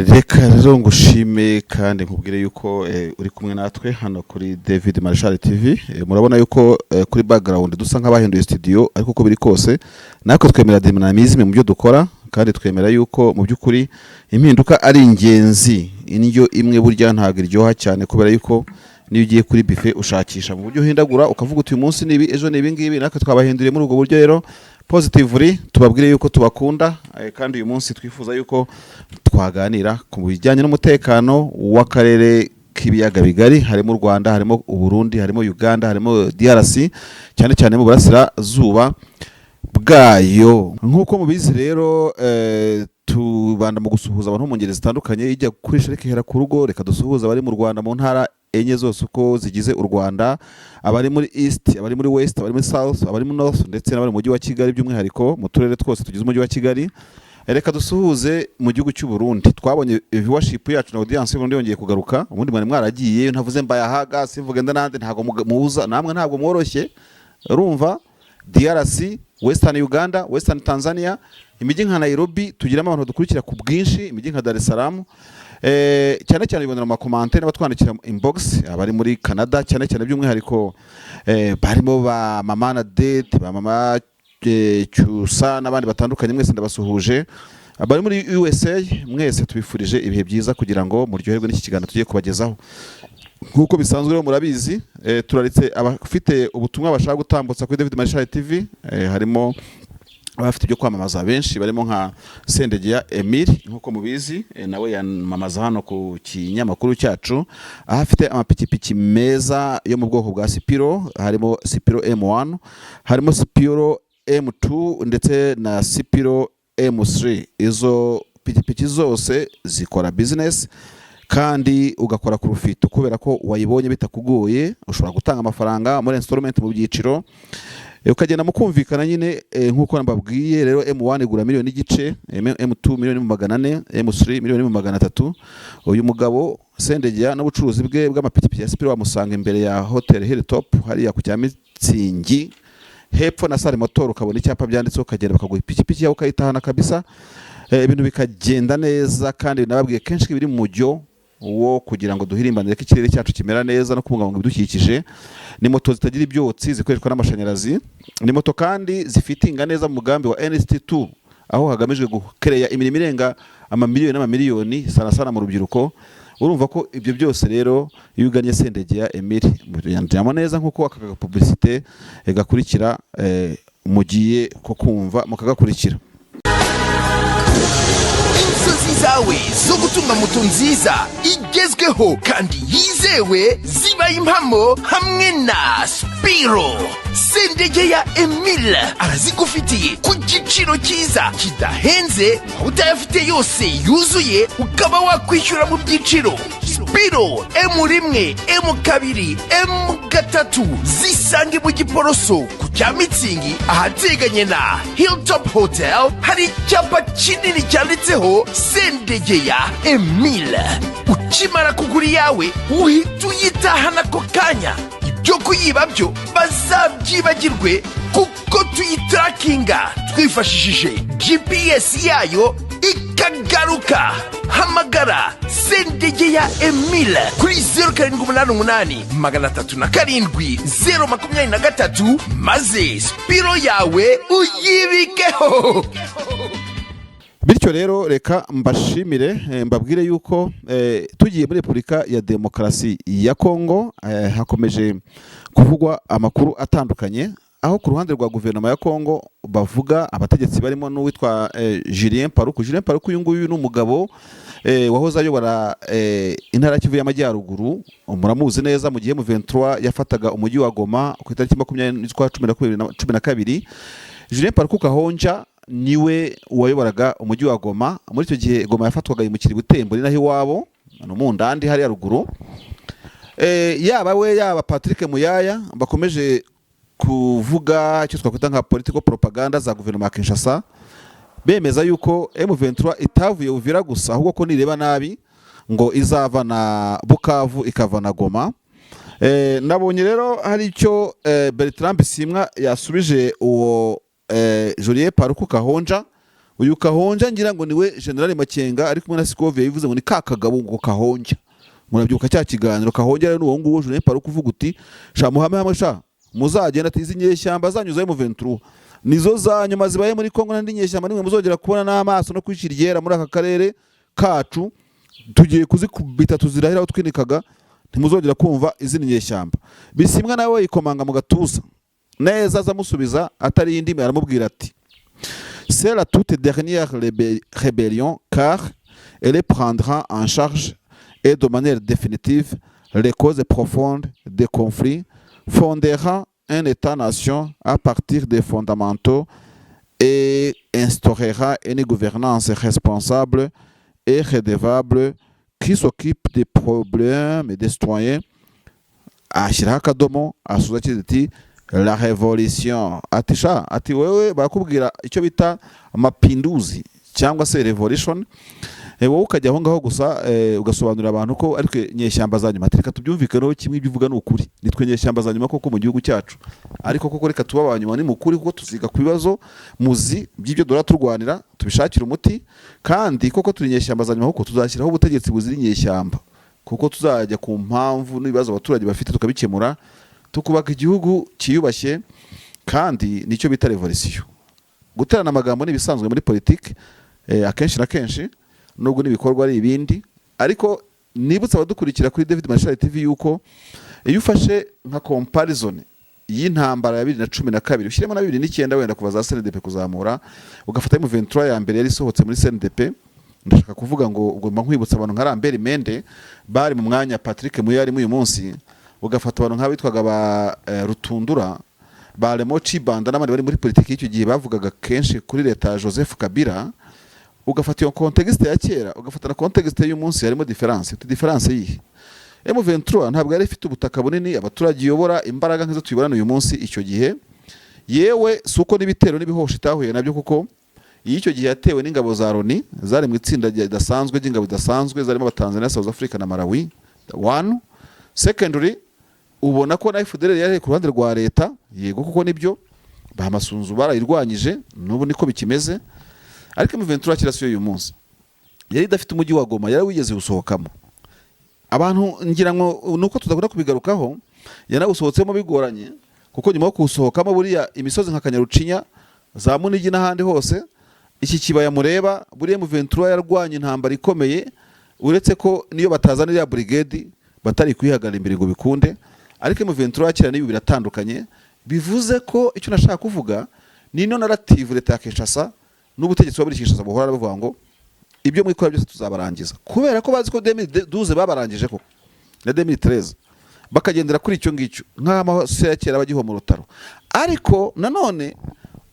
reka rero ngushime kandi nkubwire yuko uri kumwe natwe hano kuri David Marshall TV. Murabona yuko kuri background dusa nk'abahinduye studio, ariko uko biri kose natwe twemera dynamism mu byo dukora, kandi twemera yuko mu by'ukuri impinduka ari ingenzi. Indyo imwe burya ntago iryoha cyane, kubera yuko niyo ugiye kuri buffet ushakisha mu buryo hindagura, ukavuga uti uyu munsi nibi ejo nibi ngibi, natwe twabahinduriye muri ubwo buryo. Rero positively tubabwire yuko tubakunda, kandi uyu munsi twifuza yuko twaganira ku bijyanye n'umutekano w'akarere k'ibiyaga bigari, harimo u Rwanda, harimo u Burundi, harimo Uganda, harimo DRC, cyane cyane mu burasirazuba bwayo. Nk'uko mubizi rero tubanda mu gusuhuza abantu mu ngeri zitandukanye. Ijya kuri shereke hera ku rugo, reka dusuhuza abari mu Rwanda mu ntara enye zose uko zigize u Rwanda, abari muri East, abari muri West, abari muri South, abari muri North, ndetse n'abari mu mujyi wa Kigali, by'umwihariko mu turere twose tugize umujyi wa Kigali. Reka dusuhuze mu gihugu cy'u Burundi. Twabonye viewership yacu na audience y'Uburundi yongeye kugaruka. Ubundi mwari mwaragiye, ntavuze mbayahaga, simvuge ndanande, ntago muza namwe, ntago mworoshye. Urumva DRC, Western Uganda, Western Tanzania, imijyi nka Nairobi tugiramo abantu dukurikira ku bwinshi, imijyi nka Dar es Salaam. Cyane cyane bibonera mu commentaire n'abatwandikira inbox, abari muri Canada cyane cyane by'umwihariko barimo ba Mama na Date, ba Mama Cyusa n'abandi batandukanye. Mwese ndabasuhuje. Abari muri USA mwese tubifurije ibihe byiza, kugira ngo muryoherwe n'iki kiganiro tugiye kubagezaho. Nkuko bisanzwe rero murabizi, turaritse abafite ubutumwa bashaka gutambutsa kuri David Marshall TV. Harimo abafite ibyo kwamamaza benshi, barimo nka Sendegeya Emile, nkuko mubizi nawe yamamaza hano ku kinyamakuru cyacu. Ahafite amapikipiki meza yo mu bwoko bwa Sipiro, harimo Sipiro M1, harimo Sipiro M2 ndetse na Sipiro M3. Izo pikipiki zose zikora business kandi ugakora ku rufito, kubera ko wayibonye bitakugoye. Ushobora gutanga amafaranga muri installment mu byiciro, ukagenda mukumvikana nyine nkuko nababwiye. Rero M1 igura miliyoni n'igice, M2 miliyoni 400, M3 miliyoni 300. Uyu mugabo Sendegeya n'ubucuruzi bwe bw'amapikipiki ya Sipiro wamusanga imbere ya Hotel Hilltop hariya ku Cyamitsingi, hepfo na Sale Motor. Ukabona icyapa byanditseho, ukagenda bakaguha ipikipiki yawe ukayitahana kabisa. Ibintu bikagenda neza, kandi nababwiye kenshi biri mu mujyo wo kugira ngo duhirimbanire ko ikirere cyacu kimera neza no kubungabunga ibidukikije. Ni moto zitagira ibyotsi, zikoreshwa n'amashanyarazi. Ni moto kandi zifitinga neza mu mugambi wa NST2, aho hagamijwe gukereya imirimo irenga amamiliyoni n'amamiliyoni sana mu rubyiruko. Urumva ko ibyo byose rero iyo uganye Sendegeya Emile yandiyamo neza, nkuko aka publicité gakurikira mugiye ko kumva mukagakurikira. Zawe zo gutunga moto nziza igezweho kandi yizewe zibaye impamo hamwe na Spiro. Sendegeya Emile arazigufitiye ku giciro cyiza kidahenze, utayafite yose yuzuye ukaba wakwishyura mu byiciro. Spiro M1, M2, M3 zisange mu Giporoso ku Cyamitsingi ahateganye na Hilltop Hotel. Hari icyapa kinini cyanditseho Sendegeya Emile. Ukimara kugura yawe uhita uyitahana ako kanya. Ibyo kuyiba byo bazabyibagirwe, kuko tuyitrakinga twifashishije GPS yayo ikagaruka. Hamagara Sendegeya Emile kuri 0788 307 023 maze Spiro yawe uyibikeho. Bityo rero reka mbashimire, mbabwire yuko tugiye muri Repubulika ya Demokarasi ya Kongo hakomeje kuvugwa amakuru atandukanye, aho ku ruhande rwa guverinoma ya Kongo bavuga abategetsi barimo n'uwitwa Julien Paluku. Julien Paluku uyu nguyu n'umugabo wahoze ayobora intara Kivu y'Amajyaruguru. Muramuzi neza mu gihe M23 yafataga umujyi wa Goma ku itariki 20/12/2012. Julien Paluku Kahonja niwe wayoboraga umujyi wa Goma. Muri icyo gihe Goma yafatwaga imukiri Butembo, ni naho iwabo no mu ndandi hari ya ruguru. Yaba we yaba Patrick Muyaya bakomeje kuvuga icyo twakwita nka political propaganda za guverinoma ya Kinshasa, bemeza yuko M23 itavuye Uvira gusa, ahubwo ko nireba nabi ngo izava na Bukavu ikava na Goma. Nabonye rero hari icyo Bertrand Bisimwa yasubije uwo Julien Paluku Kahonja uyu Kahonja ngira ngo niwe General Makenga ari kumwe na Sikovia yivuze ngo ni ka kagabo ngo Kahonja. Murabyuka cya kiganiro Kahonja rero n'uwo nguwo Julien Paruku uvuga uti sha muhame hamwe sha muzagenda atizi nyeshyamba zanyuzayo mu 23 nizo za nyuma zibaye muri Kongo n'andi nyeshyamba nimwe muzogera kubona n'amaso no kwishira iryera muri aka karere kacu tugiye kuzikubita tuzirahira aho twinikaga ntimuzogera kumva izindi nyeshyamba. Bisimwa nawe yikomanga mu gatuza neza azamusubiza atari indimi aramubwira ati c'est la toute dernière rébellion car elle prendra en charge et de manière définitive les causes profondes des conflits, fondera un État-nation à partir des fondamentaux et instaurera une gouvernance responsable et redevable qui s'occupe des problèmes des citoyens. Ashyiraho akadomo asuza agira ati la révolution. Ati wewe barakubwira icyo bita mapinduzi cyangwa se revolution, wowe ukajya aho ngaho gusa ugasobanurira abantu ko ariko nyeshyamba za nyuma. Reka tubyumvikaneho kimwe ibyo uvuga ni ukuri, nitwe nyeshyamba za nyuma koko mu gihugu cyacu, ariko koko reka tuba abanyuma ni mukuri kuko tuziga ku bibazo muzi by'ibyo dora turwanira tubishakira umuti, kandi koko turi nyeshyamba za nyuma kuko tuzashyiraho ubutegetsi buzira inyeshyamba, kuko tuzajya ku mpamvu n'ibibazo abaturage bafite tukabikemura tukubaka igihugu kiyubashye, kandi nicyo bita revolution. Guterana amagambo ni bisanzwe muri politiki akenshi na kenshi, nubwo n'ibikorwa ari ibindi, ariko nibutsa abadukurikira kuri David Marshall TV yuko iyo ufashe nka comparison y'intambara ya 2012 ushyiremo na 2009 wenda kuva za CNDP kuzamura, ugafata mu 23 ya mbere yari sohotse muri CNDP, ndashaka kuvuga ngo ugomba nkwibutsa abantu nka Lambert Mende bari mu mwanya Patrick Muyari mu uyu munsi, ugafata abantu nk'abitwaga ba Rutundura ba Lemochi Banda n'abandi bari muri politiki y'icyo gihe bavugaga kenshi kuri leta ya Joseph Kabila, ugafata iyo context ya kera ugafata na context y'uyu munsi, harimo difference. Difference yihe M23 ntabwo yari ifite ubutaka bunini abaturage yobora imbaraga nk'izo tuyiborana uyu munsi. Icyo gihe yewe suko n'ibitero n'ibihosha itahuye nabyo, kuko icyo gihe yatewe n'ingabo za Loni zari mu itsinda ridasanzwe ry'ingabo zidasanzwe zarimo abatanzania, South Africa na Malawi. One secondary ubona ko na FDLR yari ku ruhande rwa leta, yego kuko nibyo bahamasunzu barayirwanyije n'ubu niko bikimeze, ariko M23 kirasiyo uyu munsi yari idafite umujyi wa Goma, yari wigeze gusohokamo. Abantu ngira ngo nuko tudakunda kubigarukaho, yanawusohotsemo bigoranye, kuko nyuma yo kusohokamo buriya imisozi nka Kanyarucinya za Munigi n'ahandi hose, iki kibaya mureba buriya M23 yarwanye intambara ikomeye, uretse ko niyo batazanira brigade batari kwihagarara imbere ngo bikunde, ariko M23 kira n'ibi biratandukanye. Bivuze ko icyo nashaka kuvuga ni no narrative leta ya Kinshasa n'ubutegetsi bwa Kinshasa buhora bavuga ngo ibyo mwikora byose tuzabarangiza, kubera ko bazi ko 2012 babarangije ko na 2013 bakagendera kuri icyo ngicyo nk'amahose ya kera bagiho mu rutaro. Ariko nanone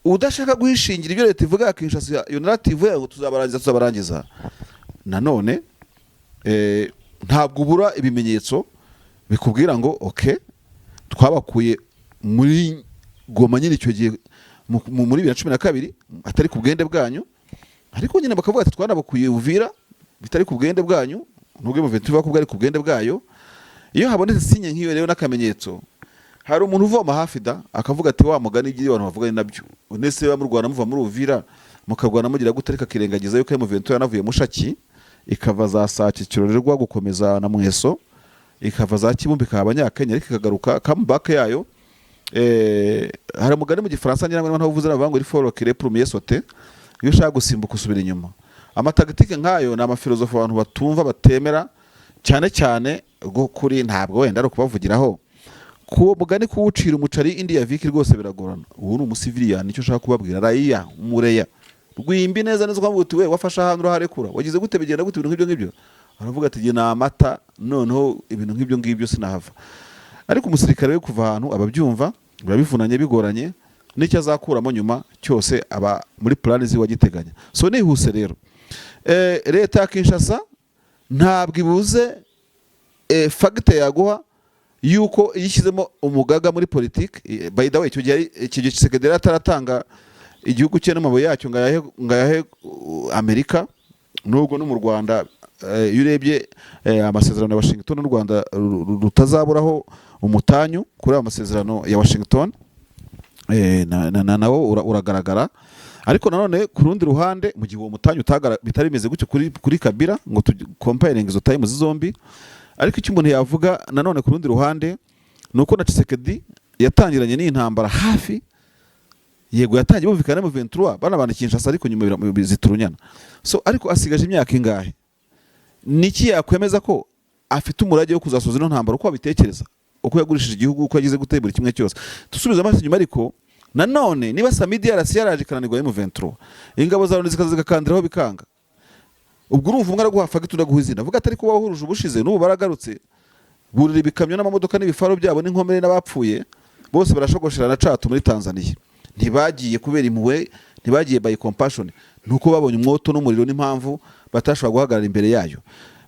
udashaka guhishingira ibyo leta ivuga ya Kinshasa, iyo narrative yago tuzabarangiza nanone ntabwo ubura ibimenyetso bikubwira ngo okay twabakuye muri Goma nyine icyo gihe muri 2012 atari ku bwende bwanyu, ariko nyine bakavuga ati twanabakuye Uvira bitari ku bwende bwanyu, nubwo mu 20 bakubwa ari ku bwende bwayo. Iyo habonetse sinye nk'iyo rero n'akamenyetso, hari umuntu uvoma hafi da akavuga ati wa mugani igiye abantu bavuga nabyo, unese ba mu Rwanda muva muri Uvira mukagwana mugira gutarika kirengagiza yuko mu 20 yanavuye mushaki ikava za Sake kirorerwa gukomeza na Mweso, ikava za Kibumbi kabanyakenya ariko ikagaruka comeback yayo. Hari umugani mu Gifaransa ngira ngo ntavuze n'abango iri follow kire premier sauter, iyo ushaka gusimbuka usubira inyuma. Amatagitike nkayo na amafilosofi abantu batumva batemera cyane cyane go kuri ntabwo wenda ari kubavugiraho ku mugani kuwucira umucari India Viki rwose biragorana. Ubu ni umusivilian nicyo ushaka kubabwira raya umureya rwimbi neza neza kwa we wafasha ahantu uraharekura wagize gute bigenda gute ibintu nk'ibyo ngibyo, aravuga ati na amata noneho ibintu nk'ibyo ngibyo sinahava. Ariko umusirikare we kuva ahantu ababyumva birabivunanye bigoranye, n'icyo azakuramo nyuma cyose aba muri plan zi wagiteganya. So nihuse rero leta ya Kinshasa ntabwo ibuze factor yaguha yuko yishyizemo umugaga muri politiki. By the way icyo gihe Tshisekedi ataratanga igihugu cye n'amabuye yacyo ngayahe Amerika, nubwo no mu Rwanda iyo urebye amasezerano ya Washington n'u Rwanda rutazaburaho umutanyu kuri amasezerano ya Washington nawo uragaragara. ariko nanone ku rundi ruhande mu gihe uwo mutanyu bitari bimeze gutyo kuri Kabila ngo comparing izo time zombi, ariko icyo umuntu yavuga nanone ku rundi ruhande nuko na Tshisekedi yatangiranye n'intambara hafi, yego yatangiye bumvikana mu 23 bana Kinshasa, ariko nyuma ziturunyana. So ariko asigaje imyaka ingahe, niki yakwemeza ko afite umurage wo kuzasoza ino ntambara uko abitekereza, uko yagurishije igihugu, uko yagize gutebura kimwe cyose. Dusubiza amaso inyuma, ariko nanone niba Samidi yarasi yaraje kananirwa mu 23 ingabo za Loni zikazigakandiraho bikanga, ubwo urumva umwe araguha fagitura guha izina vuga atari ko wahuruje ubushize n'ubu baragarutse burira ibikamyo n'amamodoka n'ibifaro byabo n'inkomere n'abapfuye bose barashogoshera na Catu muri Tanzania. Ntibagiye kubera impuhwe, ntibagiye by compassion, nuko babonye umwoto n'umuriro n'impamvu batashobora guhagarara imbere yayo.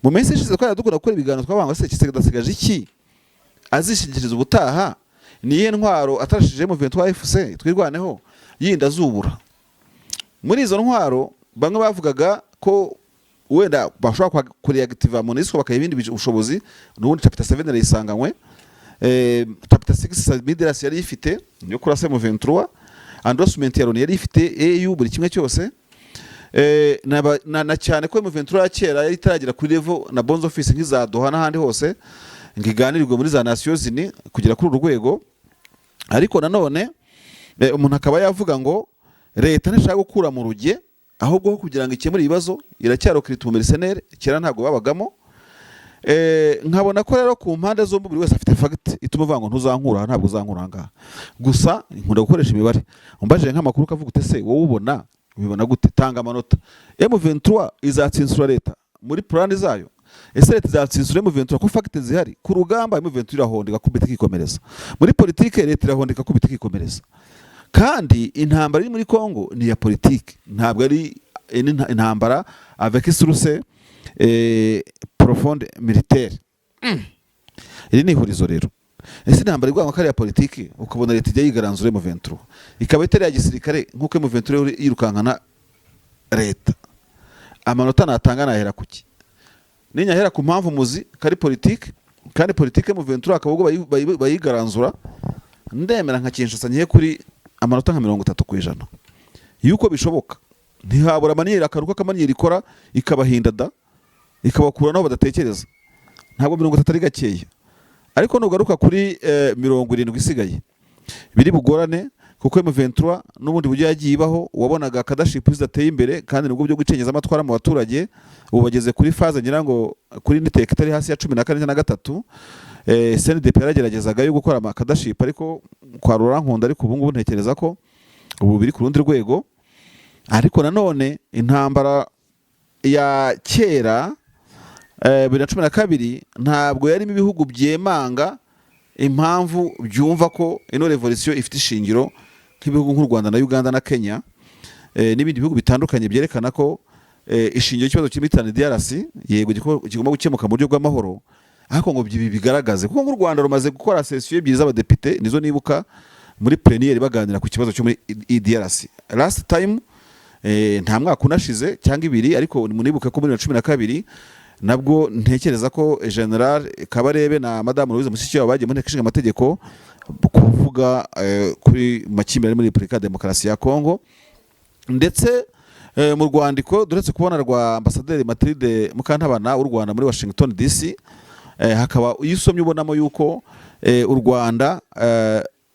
Mu minsi ishize twari dukora gukora ibiganiro twabanga se Tshisekedi asigaje iki azishingikiriza ubutaha, niye ntwaro atarashije mu 23 FC twirwaneho yinda zubura. Muri izo ntwaro bamwe bavugaga ko wenda bashobora kureactiva MONUSCO bakaye ibindi ubushobozi, n'ubundi chapter 7 arayisanganywe, chapter 6 Midrash yari ifite yo kurasa mu 23, endorsement ya Loni yari ifite EU buri kimwe cyose, na cyane ko mu 23 ya kera yari itaragira kuri level na bonds office nk'iza Doha n'ahandi hose ngiganirirwe muri za Nations Unies kugira kuri urwego. Ariko nanone umuntu akaba yavuga ngo leta ntishaka gukura mu ruge, ahubwo kugira ngo ikemure ibibazo iracyarokirita umumercenaire, kera ntago babagamo. Nkabona ko rero ku mpande zombi buri wese afite fact ituma uvuga ngo ntuzankura, ntabwo uzankura ngaha. Gusa nkunda gukoresha imibare, umbajije nk'amakuru kavuga ute wowe ubibona gute? Tanga amanota. M23 izatsinsura leta muri plan zayo, ese leta izatsinsura M23 ko fact zihari? Ku rugamba M23 irahondeka kubita kikomereza, muri politike leta irahondeka kubita kikomereza. Kandi intambara iri muri Kongo ni ya politike, ntabwo ari intambara avec source profonde militaire. Iri ni ihurizo rero. Ese intambara igwa makari ya politike ukabona leta ijya yigaranzura mu 23 ikaba itari ya gisirikare nkuko mu 23 yirukankana leta, amanota natangana ahera kuki? Ninya hera ku mpamvu muzi kari politike, kandi politike mu 23 akabwo bayigaranzura, ndemera nka Kinshasa nyihe kuri amanota nka 30%. Yuko bishoboka ntihabura maniyeri akaruka kamaniyeri ikora ikabahinda da ikabakura naho badatekereza, ntabwo 30 ari gakeya. Ariko nugaruka kuri 70 isigaye biri bugorane, kuko M23 n'ubundi buryo yagiye ibaho wabonaga kadaship zidateye imbere, kandi nubwo byo gucengeza amatwara mu baturage ubu bageze kuri faze ngira ngo kuri niteke itari hasi ya 14 na 3. CNDP yarageragezaga yo gukora amakadaship ariko kwa Rurankunda, ariko ubu ngubu ntekereza ko ubu biri ku rundi rwego. Ariko nanone intambara ya kera 2012 ntabwo yarimo ibihugu byemanga impamvu byumva ko ino revolution ifite ishingiro, nk'ibihugu nk'u Rwanda na Uganda na Kenya n'ibindi bihugu bitandukanye byerekana ko ishingiro cy'ikibazo cy'imitani DRC yego kigomba gukemuka mu buryo bw'amahoro. Ariko ngo bigaragaze kuko nk'u Rwanda rumaze gukora session ebyiri z'abadepite, nizo nibuka muri plénière baganira ku kibazo cyo muri DRC last time, nta mwaka unashize cyangwa ibiri, ariko munibuka ko muri 2012 nabwo ntekereza ko General Kabarebe na Madame Louise Mushikiwabo bagiye mu nteko ishinga amategeko kuvuga kuri makimbirane muri Repubulika Demokarasi ya Kongo. Ndetse mu Rwandiko duretse kubona rwa Ambassadeur Mathilde Mukantabana w'u Rwanda muri Washington DC, hakaba yisomye ubonamo yuko u Rwanda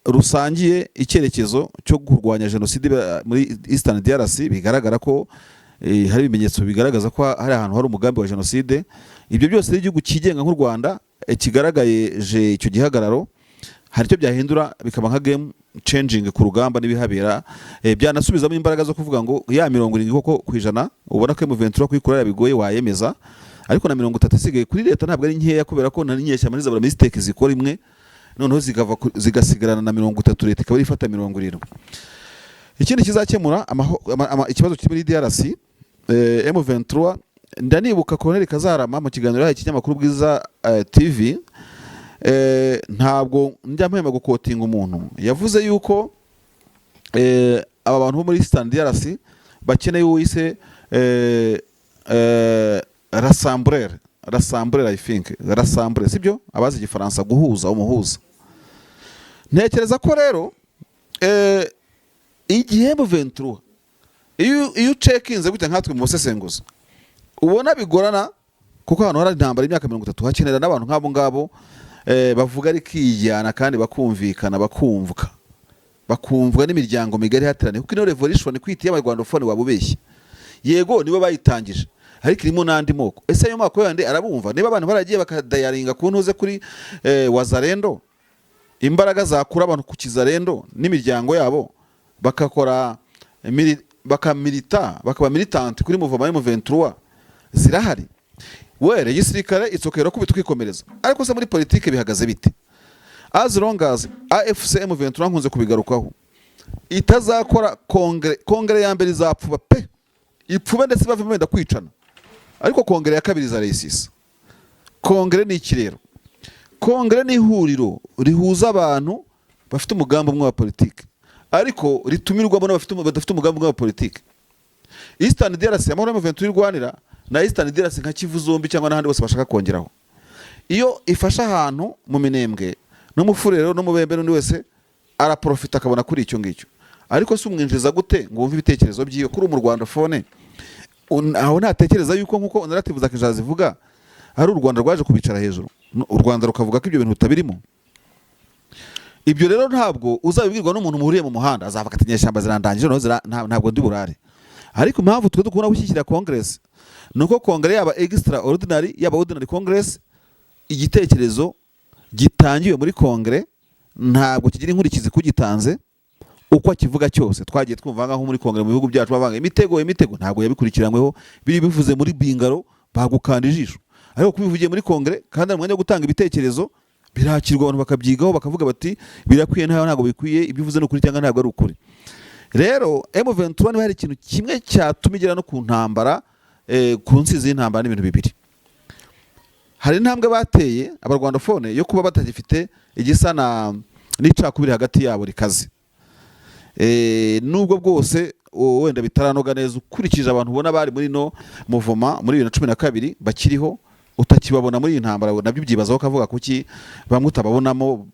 rusangiye icyerekezo cyo kurwanya genocide muri Eastern DRC. Bigaragara ko hari ibimenyetso bigaragaza ko hari ahantu hari umugambi wa genocide. Ibyo byose n'igihugu kigenga nk'u Rwanda kigaragaye je icyo gihagararo, hari icyo byahindura bikaba nka game changing ku rugamba n'ibihabera, byanasubizamo imbaraga zo kuvuga ngo ya 70 koko kwijana ubona ko M23 kwikorera bigoye wayemeza, ariko na 30 isigaye kuri leta ntabwo ari nkeya, kubera ko na nyeshya muri zabura mistake zikora imwe noneho zigasigarana na 30 leta ikaba ifata 70. Ikindi kizakemura ikibazo kiri muri DRC M23, ndanibuka Colonel Kazarama mu kiganiro yahaye ikinyamakuru Bwiza TV, ntabwo njya mpema gukotinga umuntu, yavuze yuko aba bantu bo muri Eastern DRC bakeneye uwise rassembler I think rassembler, sibyo abazi igifaransa guhuza, umuhuza. Ntekereza ko rero igihe M23 iyo ucekinze gute nkatwe mu busesenguzi ubona bigorana, kuko hano hari intambara y'imyaka 30 hakenera n'abantu nk'abo ngabo bavuga ari kijyana kandi bakumvikana bakumvwa n'imiryango migari haterane, kuko ino revolution kwitiye abanyarwandofone wabubeshye. Yego nibo bayitangije, ariko irimo n'andi moko. Ese ayo moko yandi arabumva? Niba abantu baragiye bakadayaringa kuntuze kuri Wazalendo, imbaraga zakura abantu ku Kizalendo n'imiryango yabo, bakakora bakamilita, bakaba militant kuri mouvement M23 zirahari. Were gisirikare itsokero kubita kwikomereza, ariko se muri politike bihagaze bite? As long as AFC M23 nkunze kubigarukaho itazakora kongere ya mbere izapfuba pe, ipfuba ndetse bave menda kwicana, ariko kongere ya kabiri za resisa. Kongere ni ikirero, kongere ni ihuriro rihuza abantu bafite umugambi umwe wa politike, ariko ritumirwamo badafite umugambi umwe wa politike. Eastern DRC amahoro M23 irwanira na Eastern DRC nka Kivu zombi cyangwa n'ahandi bose bashaka kongeraho. Iyo ifasha ahantu mu Minembwe no mu Furero no mu Bembe n'undi wese araprofita akabona kuri icyo ngicyo, ariko se umwinjiza gute ngo wumve ibitekerezo byiyo kuri mu Rwanda phone aho ntatekereza yuko nkuko narrative za Kinshasa zivuga ari u Rwanda rwaje kubicara hejuru, u Rwanda rukavuga ko ibyo bintu utabirimo. Ibyo rero ntabwo uzabibwirwa n'umuntu muhuriye mu muhanda azavuga ati nyeshyamba zirandangije no ntabwo ndi burare. Ariko impamvu twe dukunda gushyikira Congress nuko kongere yaba extraordinary yaba ordinary Congress, igitekerezo gitangiwe muri kongere ntabwo kigira inkurikizi kugitanze uko akivuga cyose. Twagiye twumva nkaho muri kongere mu bihugu byacu bavanga imitego ntabwo yabikurikiranyweho, biri bivuze muri bingaro bagukanda ijisho, ariko kubivugiye muri kongere kandi umwanya wo gutanga ibitekerezo birakirwa, abantu bakabyigaho bakavuga bati birakwiye ntabwo bikwiye, ibivuze no kuri cyangwa ntabwo ari ukuri. Rero M23 niba hari ikintu kimwe cyatumigira no ku ntambara ku nsizi y'intambara n'ibintu bibiri. Hari intambwe bateye abarwandofone yo kuba batagifite igisa n'icakubiri hagati yabo rikaze. Nubwo bwose wenda bitaranoga neza ukurikije abantu ubona bari muri no muvoma muri 2012 bakiriho, utakibabona muri intambara nabyo byibazaho kavuga kuki bamwe utababonamo,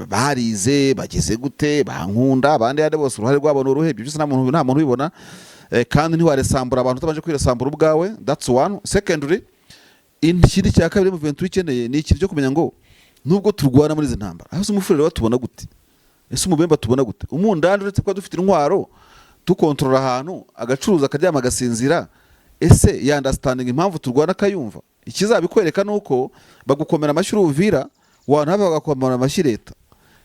barize bageze gute, bankunda abandi yade bose uruhare rwabo n'uruhe, ibyo byose nta muntu ubibona. Kandi ntiwaresambura abantu utabanje kwiresambura ubwawe. That's one. Secondly, ikindi cya kabiri mu 23 ikeneye ni ikiri cyo kumenya ngo nubwo turwana muri izi ntambara, aho umufurere wa tubona gute, ese umubemba tubona gute, umundandi uretse ko dufite intwaro tukontrola ahantu agacuruza akaryama agasinzira, ese ya understanding impamvu turwana kayumva. Ikizabikwereka nuko bagukomera amashuri uvira wantu haba bagakomera amashi leta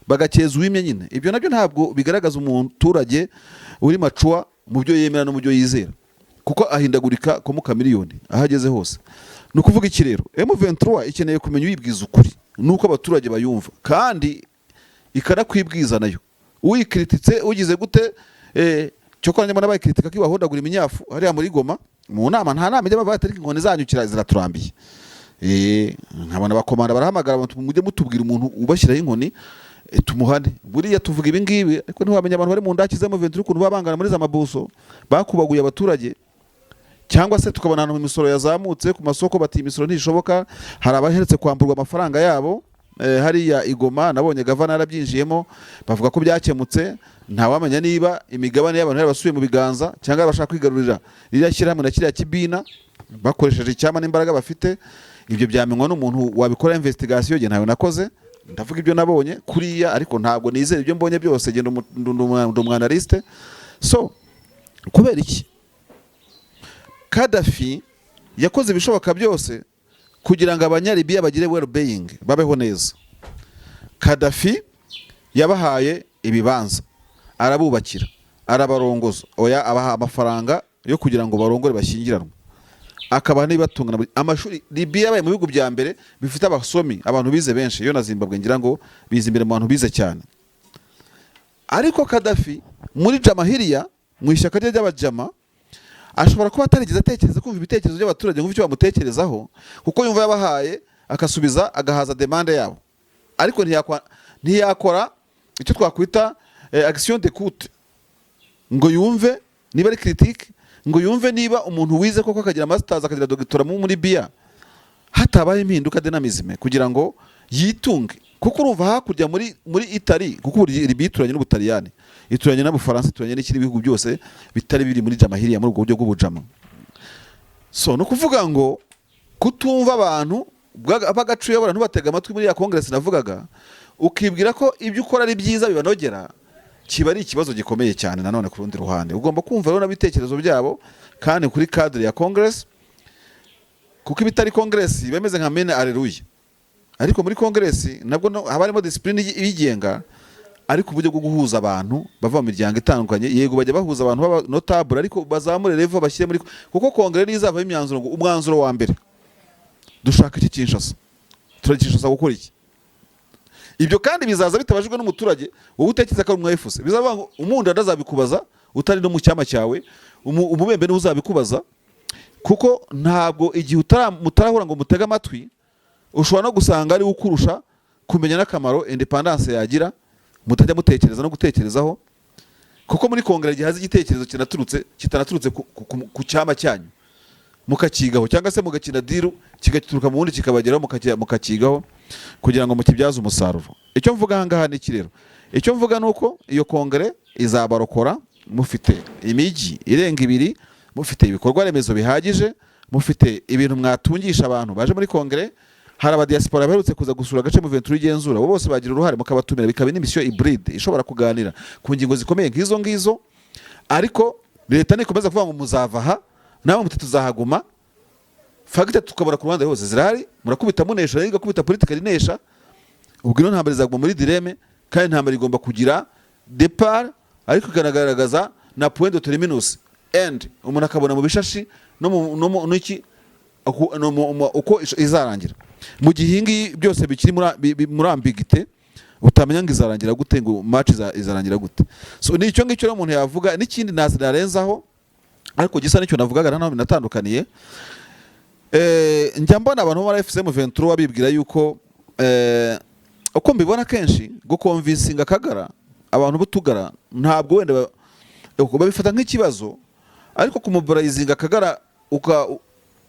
bagakeza uwimye nyine. Ibyo nabyo ntabwo bigaragaza umuturage uri macuwa mu byo yemera no mu byo yizera, kuko ahindagurika ko muka miliyoni ahageze hose. Nukuvuga iki rero, M23 ikeneye kumenya uyibwiza ukuri nuko abaturage bayumva, kandi ikana kwibwiza nayo. Uyikrititse ugize gute cyo kwanya mbona bayikritika kibahondagura iminyafu hariya muri Goma mu nama, nta nama ijya batarika inkoni zanyukira ziraturambiye. Nkabona bakomanda barahamagara abantu mujye mutubwira umuntu ubashyiraho inkoni tumuhane. Buriya tuvuga ibi ngibi ariko ntiwamenya abantu bari mu ndakize M23 ukuntu babangana muri za mabuso bakubaguye abaturage, cyangwa se tukabona ahantu imisoro yazamutse ku masoko bati imisoro ntishoboka, hari abaheretse kwamburwa amafaranga yabo. Hariya Igoma nabonye gavana yarabyinjiyemo bavuga ko byakemutse, ntawamenya niba imigabane y'abantu yarabasuye mu biganza cyangwa bashaka kwigarurira rirashyira hamwe na kiriya kibina bakoresheje icyama n'imbaraga bafite. Ibyo byamenywa n'umuntu wabikora investigation je ntayo nakoze, ndavuga ibyo nabonye kuriya, ariko ntabwo nizera ibyo mbonye byose, genda umwanaliste. So kubera iki Gaddafi yakoze ibishoboka byose kugira ngo abanyalibiya bagire well-being, babeho neza. Gaddafi yabahaye ibibanza, arabubakira, arabarongoza, oya abaha amafaranga yo kugira ngo barongore bashyingiranwe, akaba nibatungana amashuri. Libya yabaye mu bihugu bya mbere bifite abasomi, abantu bize benshi, yo na Zimbabwe ngira ngo bize imbere mu bantu bize cyane. Ariko Gaddafi muri Jamahiriya mu ishyaka rye ry'abajama ashobora kuba atarigeze atekereza kumva ibitekerezo by'abaturage ngo icyo bamutekerezaho, kuko yumva yabahaye akasubiza agahaza demande yabo, ariko ntiyakora icyo twakwita action d'écoute ngo yumve niba ari critique, ngo yumve niba umuntu wize koko akagira masters akagira doctorat muri Libya hatabaye impinduka dynamism kugira ngo yitunge. kuko urumva hakurya muri Italy, kuko Libya ituranye n'Ubutaliyani, ituranye n'Abufaransa, ituranye n'ikindi bihugu byose bitari biri muri jamahiriya muri ubwo buryo bw'ubujama. So no kuvuga ngo kutumva abantu bagacuye abantu batega amatwi muri ya congress navugaga, ukibwira ko ibyo ukora ari byiza bibanogera, kiba ari ikibazo gikomeye cyane. Nanone ku rundi ruhande ugomba kumva rero n'abitekerezo byabo kandi kuri cadre ya congress, kuko ibitari congress bemeze nka mene alleluia, ariko muri congress nabwo haba harimo discipline ibigenga, ariko uburyo bwo guhuza abantu bava mu miryango itandukanye. Yego bajya bahuza abantu baba notable, ariko bazamure level bashyire muri, kuko congress izava imyanzuro ngo umwanzuro wa mbere dushaka iki Kinshasa, turagishasa gukora iki. Ibyo kandi bizaza bitabajwe n'umuturage wowe utekereza ko ari umwefuse, bizaba ngo umuntu adazabikubaza utari no mu cyama cyawe, umubembe ni uzabikubaza, kuko ntabwo igihe mutarahura ngo mutega amatwi ushobora no gusanga ari ukurusha kumenya n'akamaro independence yagira, mutajya mutekereza no gutekerezaho. Kuko muri kongere gihaze igitekerezo kitanaturutse ku cyama cyanyu mukakigaho, cyangwa se mugakina diru kigaturuka mu wundi kikabageraho mukakigaho kugira ngo mukibyaze umusaruro. Icyo mvuga ahangaha ni kirero, icyo mvuga nuko iyo kongere izabarokora mufite imijyi irenga 2, mufite ibikorwa remezo bihagije, mufite ibintu mwatungisha abantu baje muri kongere. Hari abadiaspora baherutse kuza gusura agace mu Ventura igenzura, bo bose bagira uruhare mukabatumira, bikaba n'imisiyo hybride ishobora kuganira ku ngingo zikomeye nk'izo. Ariko leta nikomeza kuvuga ngo muzavaha nawe muti tuzahaguma, fagite tukabura ku ruhande hose zirahari, murakubita munesha n'igakubita kubita politika rinesha. Ubwo ino ntambara izaguma muri dilemme, kandi ntambara igomba kugira départ, ariko ikanagaragaza na point de terminus end, umuntu akabona mu bishashi no n'iki uko izarangira. Mu gihingi byose bikiri muri ambiguité, utamenya ngo izarangira gute, ngo match izarangira gute. So ni icyo ngicyo umuntu yavuga. N'ikindi narenzaho ariko gisa n'icyo navugaga naho binatandukaniye, njya mbona abantu muri FCM 23 bibwira yuko uko mbibona kenshi gukonvinsinga Kagara, abantu butugara ntabwo wenda babifata nk'ikibazo, ariko kumumobilizinga Kagara nk'uko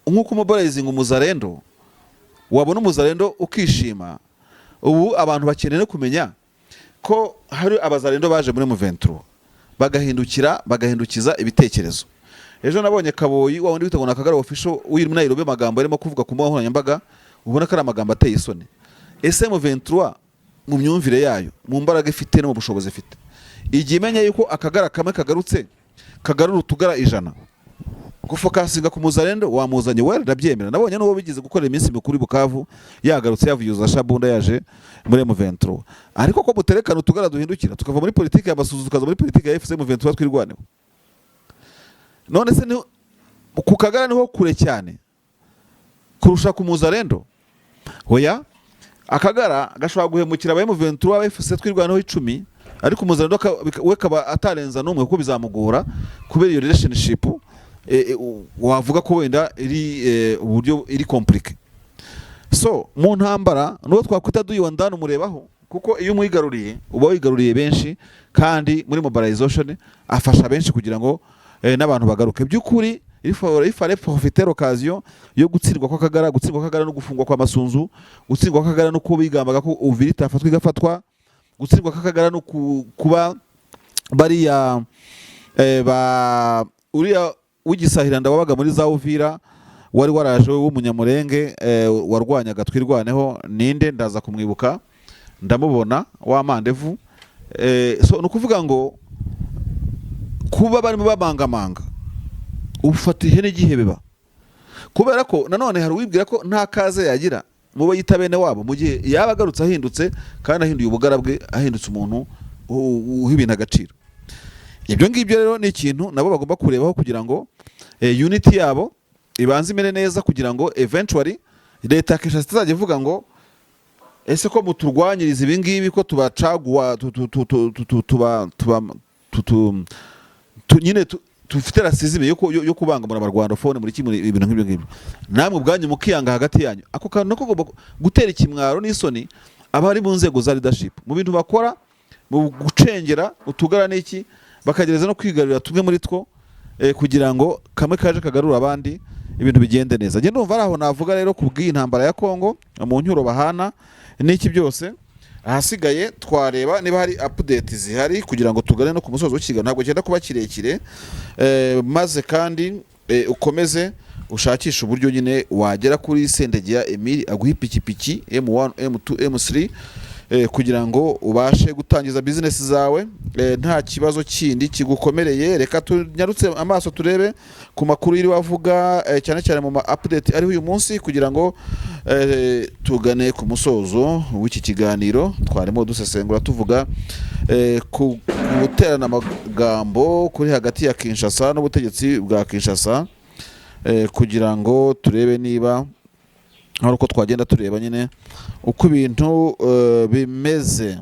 umumobilizinga umuzarendo, wabona umuzarendo ukishima. Ubu abantu bakeneye no kumenya ko hari abazarendo baje muri M23 bagahindukiza ibitekerezo. Ejo nabonye Kaboyi wa wundi witwa Kagara official wiri muri Nairobi, amagambo arimo kuvuga ku mbuga nkoranyambaga, ubona ko ari amagambo ateye isoni. SM23 mu myumvire yayo, mu mbaraga ifite no mu bushobozi ifite, igihe imenya yuko Akagara kamwe kagarutse kagarura utugara 100, gufokasinga ku muzarendo wamuzanye wera ndabyemera. Nabonye n'uwo bigize gukorera iminsi mikuru Bukavu yagarutse yavuye Shabunda yaje muri M23, ariko ko muterekana utugara duhindukira tukava muri politiki y'abasuzu tukaza muri politiki ya FCM 23 twirwaneho. None se ni ku Kagara niho kure cyane kurusha ku muzarendo? Hoya, Akagara gashobora guhemukira aba M23 aba FC twirwaneho 10, ariko umuzarendo we kaba atarenza n'umwe, kuko bizamugora kubera iyo relationship wavuga ko wenda iri uburyo iri compliqué. So mu ntambara n'uwo twakwita duyiwa ndano murebaho, kuko iyo umuyigaruriye uba wigaruriye benshi, kandi muri mobilization afasha benshi kugira ngo n'abantu bagaruke. By'ukuri il fallait profiter l'occasion yo gutsindwa kwa Kagara no gufungwa kwa Masunzu, gutsindwa kwa Kagara no kubigambaga ko uvirita afatwa igafatwa, gutsindwa kwa Kagara no kuba bariya uriya w'igisahiranda wabaga muri za Uvira wari waraje w'umunyamurenge warwanyaga twirwaneho, ninde ndaza kumwibuka ndamubona wa Mandevu. So nukuvuga ngo kuba barimo babangamanga ufata ihene gihebeba, kubera ko nanone hari wibwira ko nta kaze yagira mu bayita bene wabo, mu gihe yabagarutse ahindutse, kandi ahinduye ubugara bwe, ahindutse umuntu uhibina agaciro. Ibyo ngibyo rero ni ikintu nabo bagomba kurebaho kugira ngo unity yabo ibanze imene neza, kugira ngo eventually leta Kinshasa izajya ivuga ngo ese ko muturwanyiriza ibi ngibi ko tubacagwa nyine tufite rasizime yo kubangamura abarwandofone muri kimwe ibintu nk'ibyo ngibyo, namwe ubwanyu mukiyanga hagati yanyu. Ako kantu nako gomba gutera ikimwaro n'isoni abari mu nzego za leadership, mu bintu bakora, mu gucengera utugara n'iki, bakagereza no kwigarurira tumwe muri two, kugira ngo kamwe kaje kagarura abandi, ibintu bigende neza. Nge ndumva araho navuga rero kubw'iyi ntambara ya Kongo mu nyuro bahana n'iki byose. ahasigaye twareba niba hari update zihari kugira ngo tugane no ku musozo w'ikiganiro. Ntabwo cyenda kuba kirekire, maze kandi ukomeze ushakisha uburyo nyine wagera kuri Sendegeya Emile aguha ipikipiki M1 M2 M3 kugira ngo ubashe gutangiza business zawe nta kibazo kindi kigukomereye. Reka tunyarutse amaso turebe ku makuru yiri wavuga cyane cyane mu update ari uyu munsi kugira ngo tugane ku musozo w'iki kiganiro. Twarimo dusesengura tuvuga ku guterana amagambo kuri hagati ya Kinshasa n'ubutegetsi bwa Kinshasa, kugira ngo turebe niba hari uko twagenda tureba nyine uko ibintu bimeze.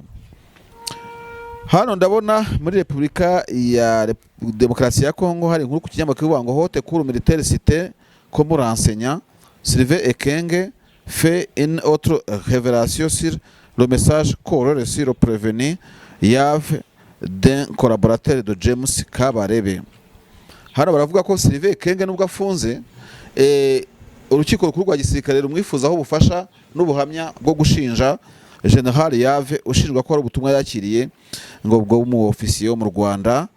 Hano ndabona muri Repubulika ya Demokarasi ya Kongo hari inkuru ku kinyamakuru ngo Haute Cour militaire cité comme renseignant Sylvain Ekenge fait une autre révélation sur le message qu'aurait reçu le prévenu Yave d'un collaborateur de James Kabarebe. Hano baravuga ko Sylvain Ekenge nubwo afunze, urukiko rukuru rwa gisirikare rumwifuzaho ubufasha n'ubuhamya bwo gushinja General Yave ushinjwa ko ari ubutumwa yakiriye ngo bwo mu ofisiye yo mu Rwanda.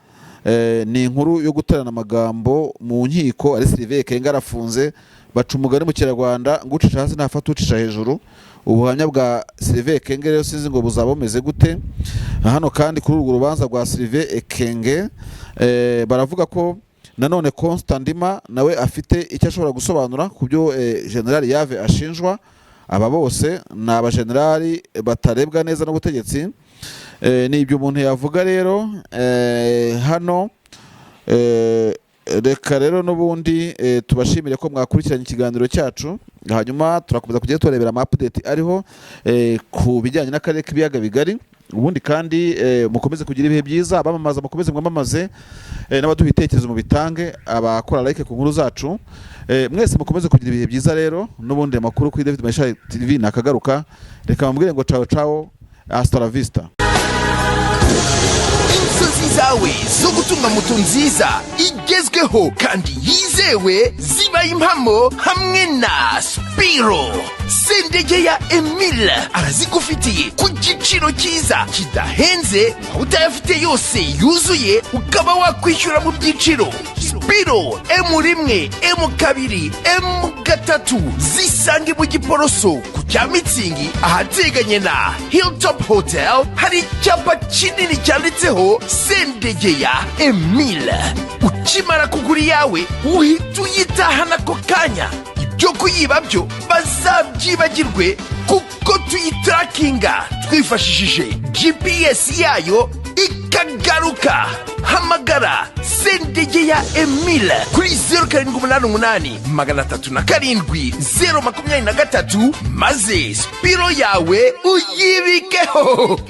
Ni inkuru yo guterana amagambo mu nkiko. Ari Sylvain Ekenge arafunze, baca umugani mu Kinyarwanda ngo ucisha hasi ntafata ucisha hejuru. Ubuhamya bwa Sylvain Ekenge rero sinzi ngo buzaba bumeze gute. Hano kandi kuri urwo rubanza rwa Sylvain Ekenge baravuga ko nanone Constandima nawe afite icyo ashobora gusobanura ku byo General Yave ashinjwa. Aba bose ni abagenerali batarebwa neza n'ubutegetsi. Ni ibyo umuntu yavuga rero hano. Reka rero n'ubundi tubashimire ko mwakurikiranye ikiganiro cyacu, hanyuma turakomeza kujya turebera ama update ariho ku bijyanye n'akarere k'ibiyaga bigari. Ubundi kandi mukomeze kugira ibihe byiza, abamamaza mukomeze mwamamaze, n'abaduha ibitekerezo mu bitange, abakora like ku nkuru zacu. Mwese mukomeze kugira ibihe byiza rero. N'ubundi amakuru kuri David Maisha TV nakagaruka. Reka mbwire ngo ciao ciao, hasta la vista. Inzozi zawe zo gutunga moto nziza igezweho kandi yizewe zibaye impamo hamwe na Spiro. Sendegeya Emile arazigufitiye ku giciro cyiza kidahenze, utayafite yose yuzuye ukaba wakwishyura mu byiciro. Spiro M1, M2, M3 zisange mu Giporoso ku cya Mitsingi ahateganye na Hilltop Hotel. Hari icyapa kinini cyanditseho Sendegeya Emile. Ukimara kugura yawe uhita uyitahana ako kanya. Ibyo kuyiba byo bazabyibagirwe kuko tuyitrakinga twifashishije GPS yayo ikagaruka. Hamagara Sendegeya Emile kuri 0788 307 023 maze Spiro yawe uyibikeho.